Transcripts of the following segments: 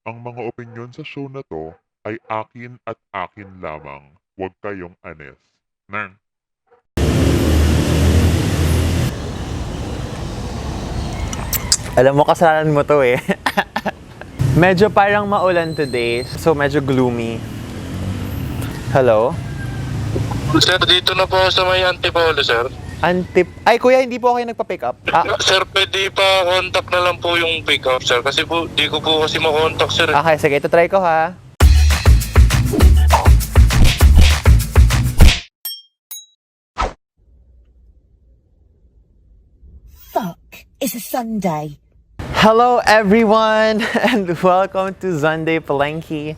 Ang mga opinyon sa show na to ay akin at akin lamang. Huwag kayong anes. Nang. Alam mo, kasalanan mo to eh. Medyo parang maulan today, so medyo gloomy. Hello? Sir, dito na po sa may Antipolo, sir. Ay, kuya, hindi po kayo nagpa-pick up. Sir, pwede pa contact na lang po yung pick up, sir. Kasi po, di ko po kasi makontak, sir. Okay, sige, ito try ko ha. Fuck, it's a Sunday. Hello everyone, and welcome to Sunday Palengke,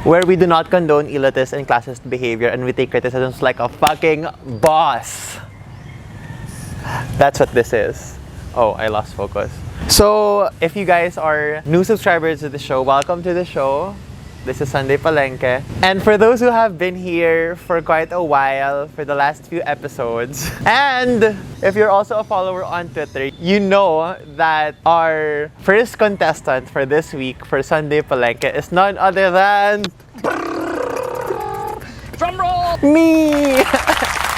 where we do not condone elitist and classist behavior and we take criticisms like a fucking boss. That's what this is. Oh, I lost focus. So, if you guys are new subscribers to the show, welcome to the show. This is Sunday Palengke. And for those who have been here for quite a while, for the last few episodes, and if you're also a follower on Twitter, you know that our first contestant for this week for Sunday Palengke is none other than... Drumroll! Me!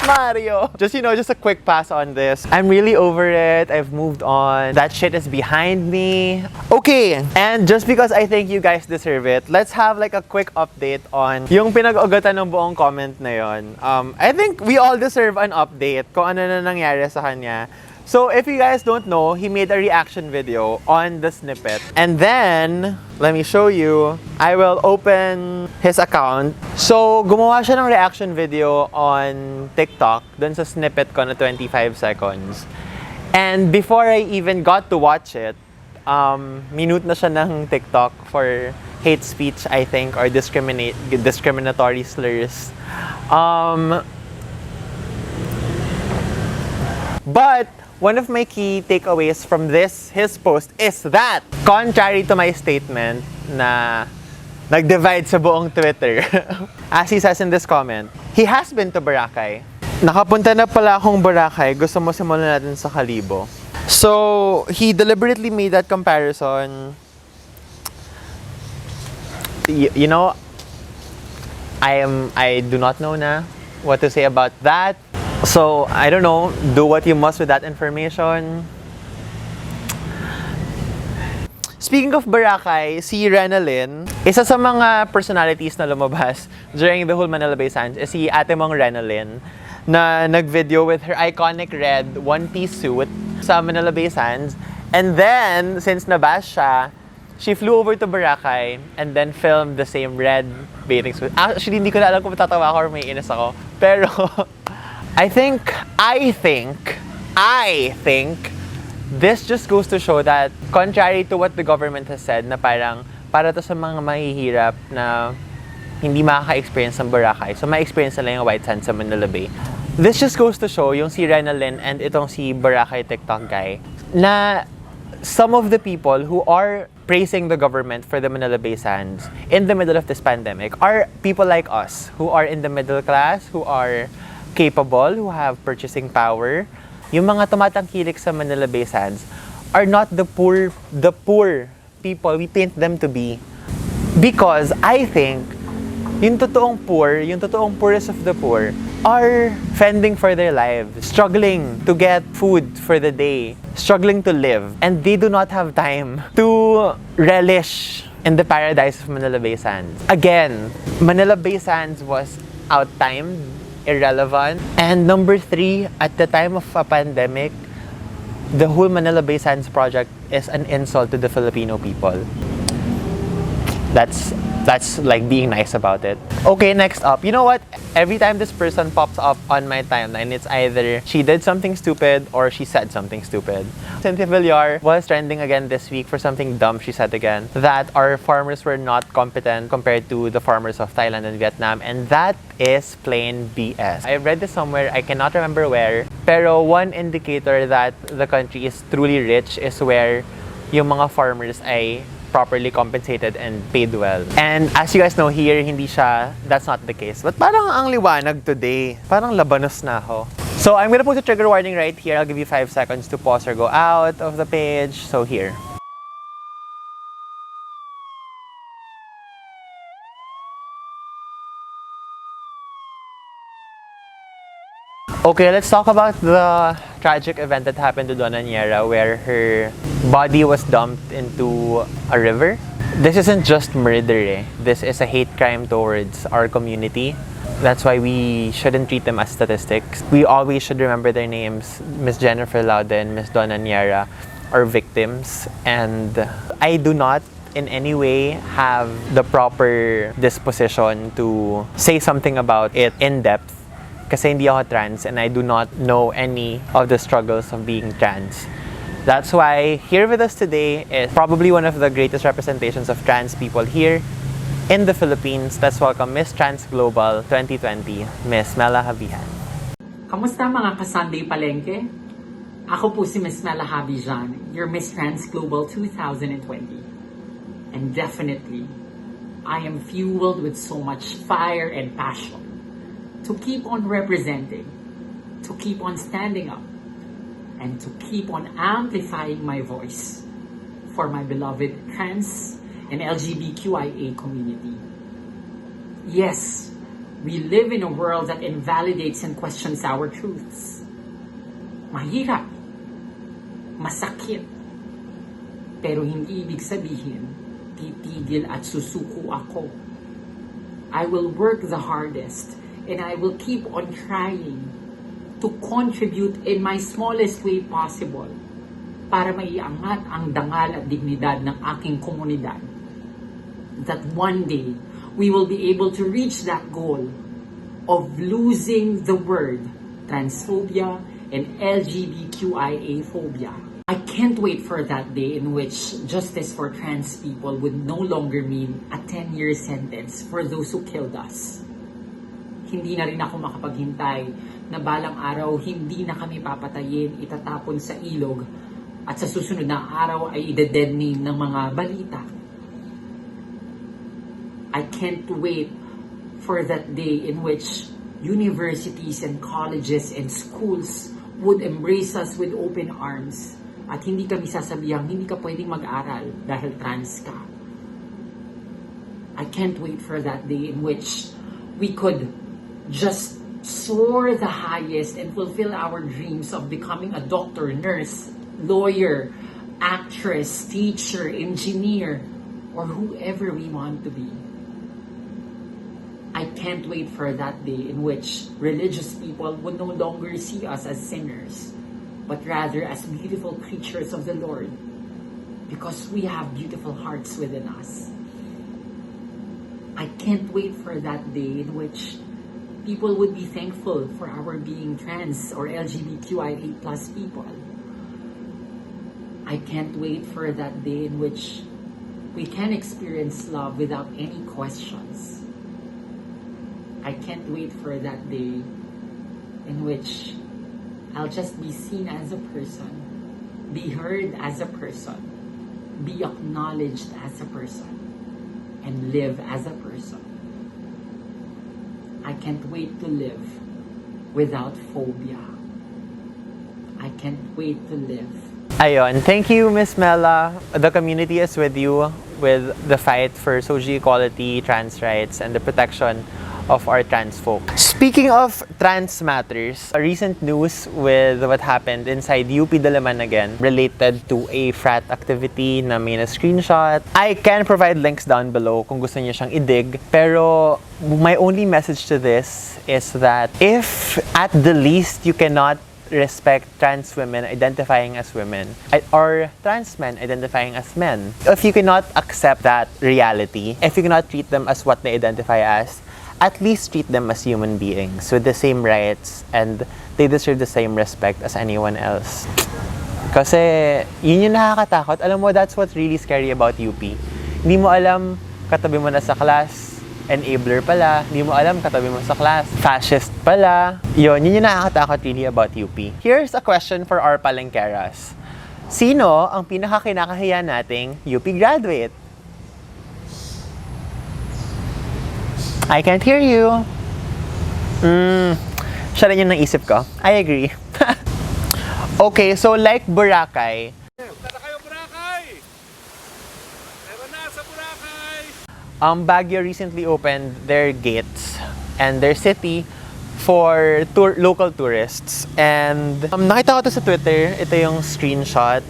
Mario! Just a quick pass on this. I'm really over it. I've moved on. That shit is behind me. Okay, and just because I think you guys deserve it, let's have like a quick update on yung pinag-ugatan ng buong comment na yon. I think we all deserve an update kung ano na nangyari sa kanya. So if you guys don't know, he made a reaction video on the snippet. And then, let me show you. I will open his account. So, gumawa siya ng reaction video on TikTok dun sa snippet ko na 25 seconds. And before I even got to watch it, minute na siya ng TikTok for hate speech, I think, or discriminatory slurs. But one of my key takeaways from his post is that, contrary to my statement na nag-divide sa buong Twitter, as he says in this comment, he has been to Boracay. Nakapunta na pala akong Boracay, gusto mo simulan natin sa Kalibo. So, he deliberately made that comparison. You know, I do not know na what to say about that. So, I don't know, do what you must with that information. Speaking of Boracay, si Renalyn, isa sa mga personalities na lumabas during the whole Manila Bay Sands is si ate mong Renalyn na nag-video with her iconic red one-piece suit sa Manila Bay Sands. And then, since nabash siya, she flew over to Boracay and then filmed the same red bathing suit. Actually, hindi ko na alam kung tatawa ako or may inis ako. Pero... I think this just goes to show that, contrary to what the government has said, na parang para to sa mga mahihirap na hindi makaka-experience ng Boracay, so ma-experience nila yung white sand sa Manila Bay. This just goes to show yung si Renalyn and itong si Boracay TikTok guy na some of the people who are praising the government for the Manila Bay Sands in the middle of this pandemic are people like us who are in the middle class, who are capable, who have purchasing power. Yung mga tumatangkilik sa Manila Bay Sands are not the poor people we paint them to be. Because I think yung totoong poorest of the poor are fending for their lives, struggling to get food for the day, struggling to live, and they do not have time to relish in the paradise of Manila Bay Sands. Again, Manila Bay Sands was out-timed, irrelevant. And number 3, at the time of a pandemic, the whole Manila Bay Sands project is an insult to the Filipino people. That's like being nice about it. Okay, next up. You know what? Every time this person pops up on my timeline, it's either she did something stupid or she said something stupid. CYNTHIA VILLAR was trending again this week for something dumb she said again. That our farmers were not competent compared to the farmers of Thailand and Vietnam. And that is plain BS. I read this somewhere, I cannot remember where. Pero one indicator that the country is truly rich is where yung mga farmers ay properly compensated and paid well. And as you guys know here, that's not the case. But parang ang liwanag today. Parang labanos na ako. So I'm gonna put a trigger warning right here. I'll give you 5 seconds to pause or go out of the page. So here. Okay, let's talk about the tragic event that happened to Donna Niera, where her body was dumped into a river. This isn't just murder, eh. This is a hate crime towards our community. That's why we shouldn't treat them as statistics. We always should remember their names. Miss Jennifer Loudon, Miss Donna Niera are victims, and I do not in any way have the proper disposition to say something about it in depth kasi hindi ako trans and I do not know any of the struggles of being trans. That's why here with us today is probably one of the greatest representations of trans people here in the Philippines. Let's welcome Miss Trans Global 2020, Miss MELA HABIJAN. Kamusta mga ka-Sunday Palengke? Ako po si Miss MELA HABIJAN, your Miss Trans Global 2020. And definitely, I am fueled with so much fire and passion to keep on representing, to keep on standing up, and to keep on amplifying my voice for my beloved trans and LGBTQIA community. Yes, we live in a world that invalidates and questions our truths. Mahirap, masakit, pero hindi ibig sabihin titigil at susuko ako. I will work the hardest and I will keep on trying to contribute in my smallest way possible para maiangat ang dangal at dignidad ng aking komunidad. That one day, we will be able to reach that goal of losing the word transphobia and LGBTQIA phobia. I can't wait for that day in which justice for trans people would no longer mean a 10-year sentence for those who killed us. Hindi na rin ako makapaghintay na balang araw hindi na kami papatayin, itatapon sa ilog at sa susunod na araw ay ide-dead name ng mga balita. I can't wait for that day in which universities and colleges and schools would embrace us with open arms at hindi kami sasabihang hindi ka pwedeng mag-aral dahil trans ka. I can't wait for that day in which we could just soar the highest and fulfill our dreams of becoming a doctor, nurse, lawyer, actress, teacher, engineer, or whoever we want to be. I can't wait for that day in which religious people would no longer see us as sinners, but rather as beautiful creatures of the Lord, because we have beautiful hearts within us. I can't wait for that day in which people would be thankful for our being trans or LGBTQIA+ people. I can't wait for that day in which we can experience love without any questions. I can't wait for that day in which I'll just be seen as a person, be heard as a person, be acknowledged as a person, and live as a person. I can't wait to live without phobia. I can't wait to live. Ayon, thank you, Miss MELA. The community is with you with the fight for social equality, trans rights, and the protection of our trans folk. Speaking of trans matters, recent news with what happened inside UP Dalaman again related to a frat activity na may na-screenshot. I can provide links down below kung gusto niyo siyang idig. Pero my only message to this is that if at the least you cannot respect trans women identifying as women or trans men identifying as men, if you cannot accept that reality, if you cannot treat them as what they identify as, at least treat them as human beings with the same rights and they deserve the same respect as anyone else. Kasi yun yung nakakatakot. Alam mo, that's what's really scary about UP. Hindi mo alam, katabi mo na sa class, enabler pala. Hindi mo alam, katabi mo sa class, fascist pala. Yun yung nakakatakot really about UP. Here's a question for our Palengkeras. Sino ang pinakakinakahiya nating UP graduate? I can't hear you. Siya rin yung naisip ko. I agree. Okay, so like Boracay. Baguio recently opened their gates and their city for local tourists. And nakita ko to sa Twitter, ito yung screenshot,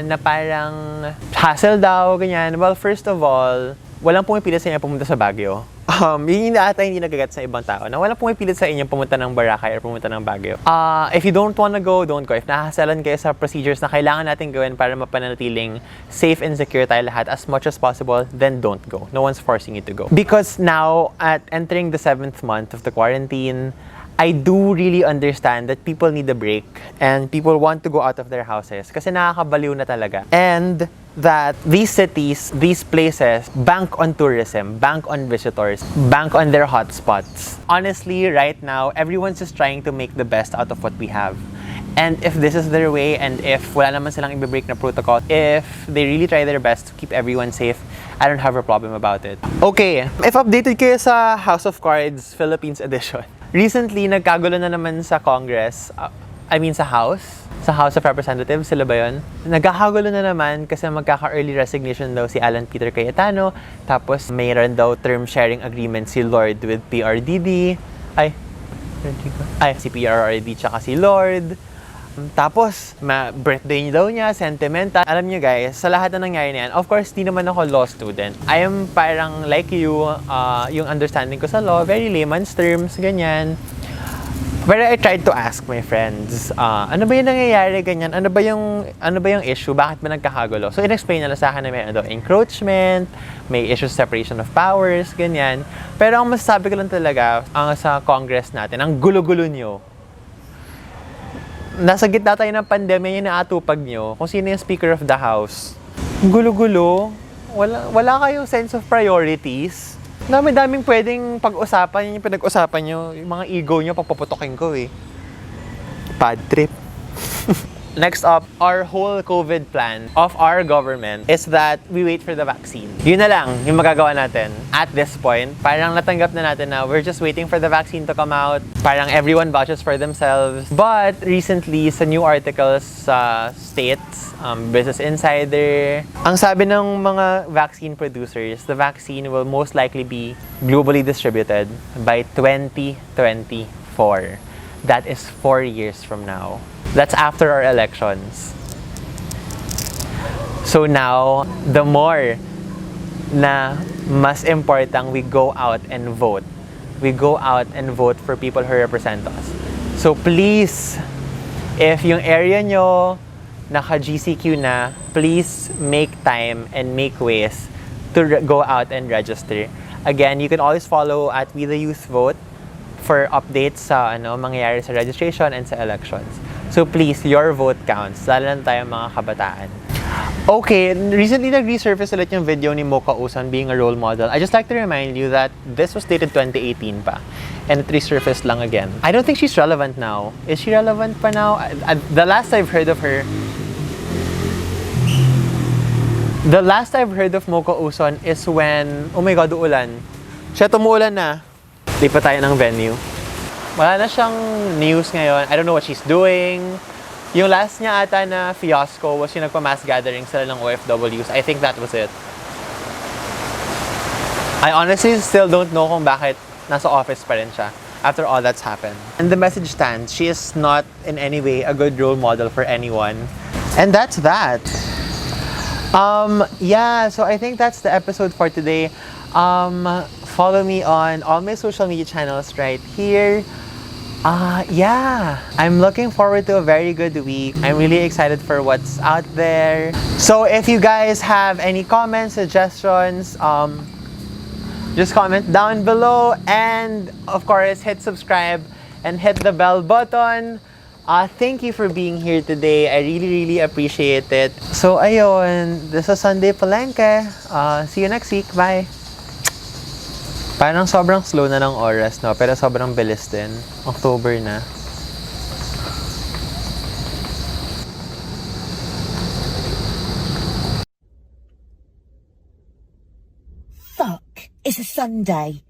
na parang hassle daw, ganyan. Well, first of all, walang pumipilit sa inyo pumunta sa Baguio. Yun yung ata hindi nagagat sa ibang tao, na walang pumipilit sa inyo pumunta ng Boracay or pumunta ng Baguio. If you don't wanna go, don't go. If nahahasalan kayo sa procedures na kailangan natin gawin para mapanatiling safe and secure tayo lahat as much as possible, then don't go. No one's forcing you to go. Because now, at entering the 7th month of the quarantine, I do really understand that people need a break and people want to go out of their houses kasi nakakabaliw na talaga. And that these cities, these places, bank on tourism, bank on visitors, bank on their hotspots. Honestly, right now, everyone's just trying to make the best out of what we have. And if this is their way, and if wala naman silang i-break na protocol, if they really try their best to keep everyone safe, I don't have a problem about it. Okay, if updated kayo sa House of Cards Philippines edition, recently, nagkagulo na naman sa Congress, sa House of Representatives, sila ba yun? Nagkakagulo na naman kasi magkaka-early resignation daw si Alan Peter Cayetano, tapos mayroon daw term sharing agreement si Lord with PRDD, si PRRD tsaka si Lord. Tapos, birthday daw niya, sentimental. Alam niyo guys, sa lahat na nangyari na yan, of course, di naman ako law student. I am parang like you, yung understanding ko sa law, very layman's terms, ganyan. But I tried to ask my friends, ano ba yung nangyayari, ganyan? Ano ba yung issue? Bakit ba nagkakagulo? So, in-explain nila sa akin na may encroachment, may issue separation of powers, ganyan. Pero ang masasabi ko lang talaga, sa Congress natin, ang gulo-gulo nyo. Nasa gitna tayo ng pandemya, yung naatupag nyo, kung sino yung Speaker of the House. Gulo-gulo, wala kayong sense of priorities. Daming pwedeng pag-usapan, yung pinag-usapan nyo, yung mga ego nyo, pagpaputokin ko eh. Bad trip. Next up, our whole COVID plan of our government is that we wait for the vaccine. Yun na lang yung magagawa natin at this point. Parang natanggap na natin na we're just waiting for the vaccine to come out. Parang everyone vouches for themselves. But recently, sa new articles sa States, Business Insider, ang sabi ng mga vaccine producers, the vaccine will most likely be globally distributed by 2024. That is 4 years from now. That's after our elections. So now, the more na mas important we go out and vote. We go out and vote for people who represent us. So please, if yung area nyo naka-GCQ na, please make time and make ways to go out and register. Again, you can always follow at We the Youth Vote for updates sa mangyayari sa registration and sa elections. So please, your vote counts. Lalo na tayo mga kabataan. Okay, recently nag-resurface ulit yung video ni MOCHA USON being a role model. I just like to remind you that this was dated 2018 pa. And it resurfaced lang again. I don't think she's relevant now. Is she relevant pa now? The last I've heard of her... The last I've heard of MOCHA USON is when... Oh my God, uulan. Siya, tumuulan na. Lipat tayo ng venue. Wala na siyang news ngayon. I don't know what she's doing. Yung last niya ata na fiasco was yung nagpa-mass gathering sila ng OFWs. I think that was it. I honestly still don't know kung bakit nasa office pa rin siya after all that's happened. And the message stands. She is not in any way a good role model for anyone. And that's that. Yeah, so I think that's the episode for today. Follow me on all my social media channels right here. Yeah, I'm looking forward to a very good week. I'm really excited for what's out there. So if you guys have any comments, suggestions, just comment down below. And of course, hit subscribe and hit the bell button. Thank you for being here today. I really appreciate it. So ayun, this is Sunday Palengke. See you next week. Bye! Parang sobrang slow na ng oras, no? Pero sobrang bilis din. October na. Fuck, it's a Sunday.